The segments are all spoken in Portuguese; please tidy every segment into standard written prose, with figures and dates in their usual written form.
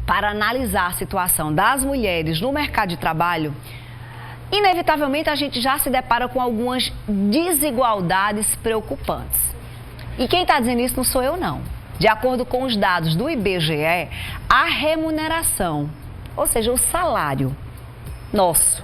para analisar a situação das mulheres no mercado de trabalho, inevitavelmente a gente já se depara com algumas desigualdades preocupantes. E quem está dizendo isso não sou eu, não. De acordo com os dados do IBGE, a remuneração, ou seja, o salário nosso,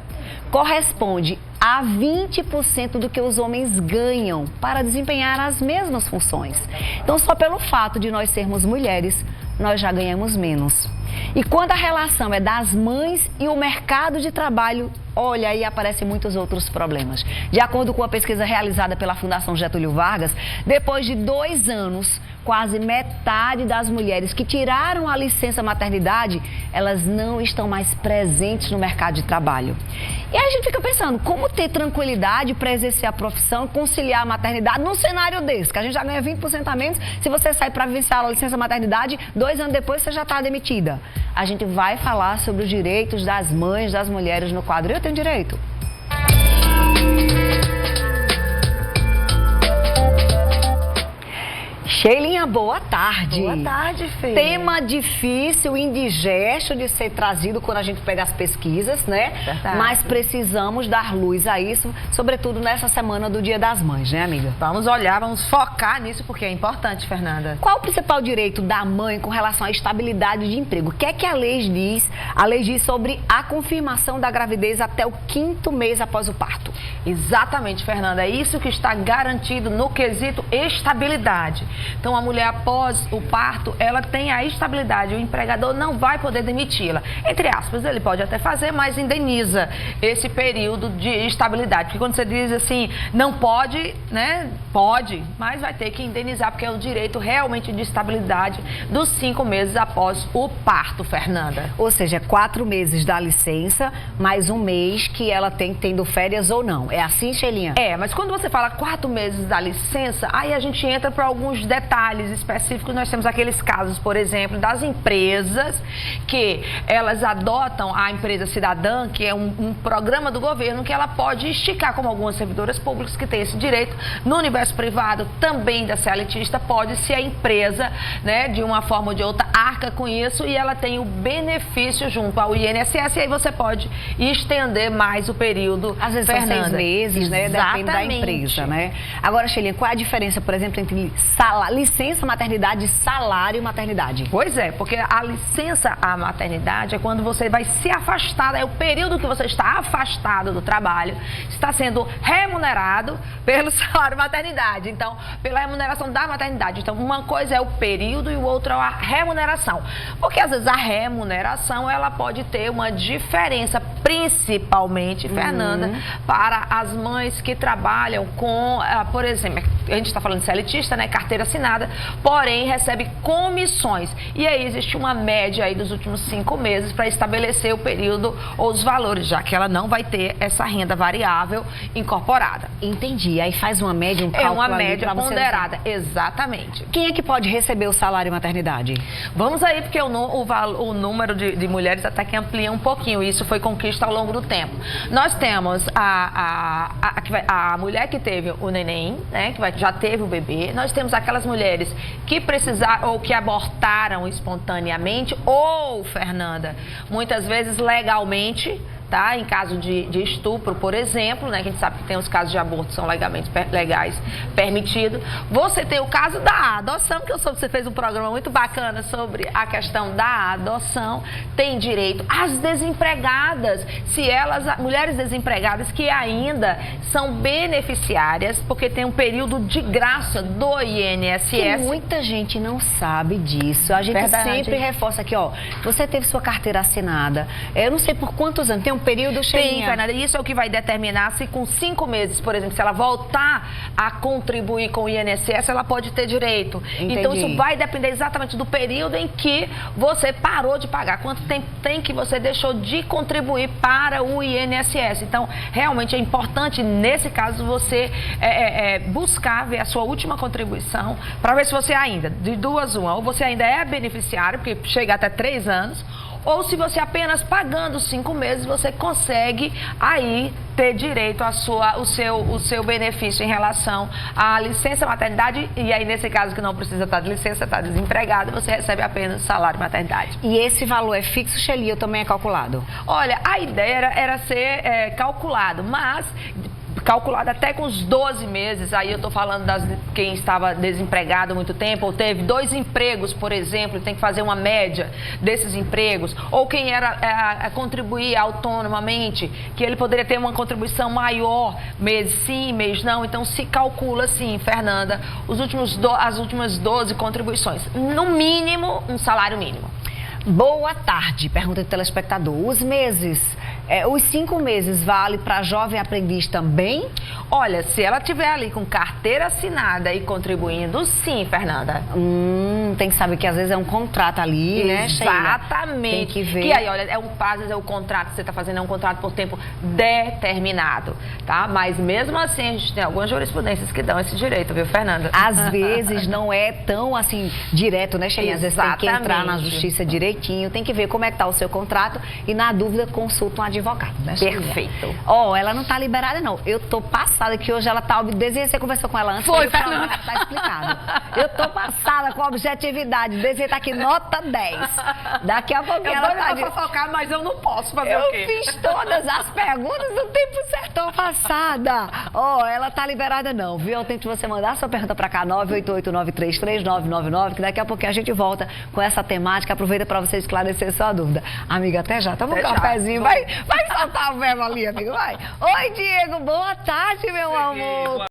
corresponde a 20% do que os homens ganham para desempenhar as mesmas funções. Então, só pelo fato de nós sermos mulheres, nós já ganhamos menos. E quando a relação é das mães e o mercado de trabalho, olha, aí aparecem muitos outros problemas. De acordo com a pesquisa realizada pela Fundação Getúlio Vargas, depois de 2 anos, quase metade das mulheres que tiraram a licença maternidade, elas não estão mais presentes no mercado de trabalho. E aí a gente fica pensando, como ter tranquilidade para exercer a profissão, conciliar a maternidade num cenário desse, que a gente já ganha 20% a menos, se você sai para vivenciar a licença maternidade, 2 anos depois você já está demitida. A gente vai falar sobre os direitos das mães, das mulheres no quadro Eu Tenho Direito. Sheilinha, boa tarde. Boa tarde, Fê. Tema difícil, indigesto de ser trazido quando a gente pega as pesquisas, né? Verdade. Mas precisamos dar luz a isso, sobretudo nessa semana do Dia das Mães, né, amiga? Vamos olhar, vamos focar nisso, porque é importante, Fernanda. Qual o principal direito da mãe com relação à estabilidade de emprego? O que é que a lei diz? A lei diz sobre a confirmação da gravidez até o 5º mês após o parto. Exatamente, Fernanda. É isso que está garantido no quesito estabilidade. Então, a mulher, após o parto, ela tem a estabilidade. O empregador não vai poder demiti-la. Entre aspas, ele pode até fazer, mas indeniza esse período de estabilidade. Porque quando você diz assim, não pode, né? Pode, mas vai ter que indenizar, porque é o direito realmente de estabilidade dos 5 meses após o parto, Fernanda. Ou seja, 4 meses da licença, mais 1 mês que ela tem tendo férias ou não. É assim, Sheilinha? É, mas quando você fala 4 meses da licença, aí a gente entra para alguns detalhes específicos. Nós temos aqueles casos, por exemplo, das empresas que elas adotam a empresa cidadã, que é um programa do governo que ela pode esticar, como algumas servidoras públicas que têm esse direito. No universo privado, também da CLTista, pode ser a empresa, né, de uma forma ou de outra, arca com isso e ela tem o benefício junto ao INSS, e aí você pode estender mais o período. Às vezes são 6 meses, né? Depende da empresa, né? Agora, Sheilinha, qual é a diferença, por exemplo, entre licença maternidade, salário e maternidade? Pois é, porque a licença à maternidade é quando você vai se afastar, é o período que você está afastado do trabalho, está sendo remunerado pelo salário maternidade, então, pela remuneração da maternidade. Então, uma coisa é o período e o outro é a remuneração. Porque, às vezes, a remuneração, ela pode ter uma diferença, principalmente, Fernanda, para as mães que trabalham com, por exemplo, a gente está falando de CLTista, né, carteira assinada, porém recebe comissões. E aí existe uma média aí dos últimos 5 meses para estabelecer o período ou os valores, já que ela não vai ter essa renda variável incorporada. Entendi. Aí faz uma média, um cálculo. É uma média ponderada, exatamente. Quem é que pode receber o salário maternidade? Vamos aí, porque o número de mulheres até que amplia um pouquinho. Isso foi conquista ao longo do tempo. Nós temos a mulher que teve o neném, né, que já teve o bebê. Nós temos aquelas mulheres que precisaram ou que abortaram espontaneamente ou, Fernanda, muitas vezes legalmente, tá? Em caso de estupro, por exemplo, né? Que a gente sabe que tem os casos de aborto que são legais permitidos. Você tem o caso da adoção, que eu soube que você fez um programa muito bacana sobre a questão da adoção. Tem direito às desempregadas, mulheres desempregadas que ainda são beneficiárias, porque tem um período de graça do INSS. Que muita gente não sabe disso. A gente sempre reforça aqui, ó, você teve sua carteira assinada, eu não sei por quantos anos, tem um período cheio. Sim, Fernanda, isso é o que vai determinar se com 5 meses, por exemplo, se ela voltar a contribuir com o INSS, ela pode ter direito. Entendi. Então, isso vai depender exatamente do período em que você parou de pagar, quanto tempo tem que você deixou de contribuir para o INSS. Então, realmente é importante, nesse caso, você buscar ver a sua última contribuição, para ver se você ainda, de 2 uma, ou você ainda é beneficiário, porque chega até 3 anos, ou se você apenas pagando 5 meses, você consegue aí ter direito o seu benefício em relação à licença maternidade, e aí nesse caso que não precisa estar de licença, está desempregado, você recebe apenas salário maternidade. E esse valor é fixo, Xeli, ou também é calculado? Olha, a ideia era ser calculado, mas calculado até com os 12 meses, aí eu estou falando quem estava desempregado há muito tempo, ou teve 2 empregos, por exemplo, tem que fazer uma média desses empregos, ou quem era contribuir autonomamente, que ele poderia ter uma contribuição maior, mês sim, mês não, então se calcula sim, Fernanda, as últimas 12 contribuições, no mínimo, um salário mínimo. Boa tarde, pergunta do telespectador. Os 5 meses vale para jovem aprendiz também? Olha, se ela tiver ali com carteira assinada e contribuindo, sim, Fernanda. Tem que saber que às vezes é um contrato ali, né, Sheila? Exatamente. Tem que ver. E aí, olha, às vezes o contrato que você está fazendo é um contrato por tempo determinado, tá? Mas mesmo assim, a gente tem algumas jurisprudências que dão esse direito, viu, Fernanda? Às vezes não é tão assim direto, né, Sheila? Às vezes tem que entrar na justiça direitinho, tem que ver como é que tá o seu contrato e na dúvida consulta um advogado, né, Sheila? Perfeito. Ela não tá liberada não. Eu tô passada que hoje ela tá desenho, você conversou com ela antes. Foi, Fernanda. Tá explicado. Eu tô passada com objetividade, desenho tá aqui nota 10. Daqui a pouquinho ela tá de fofocar, mas eu não posso fazer o quê? Eu fiz todas as perguntas no tempo certo, tô passada. Ela tá liberada não, viu? Eu tento você mandar sua pergunta pra cá, 988-933-999, que daqui a pouquinho a gente volta com essa temática. Aproveita pra você esclarecer sua dúvida. Amiga, até já. Toma um cafezinho. Vai soltar o verbo ali, amigo, vai. Oi, Diego, boa tarde, meu amor.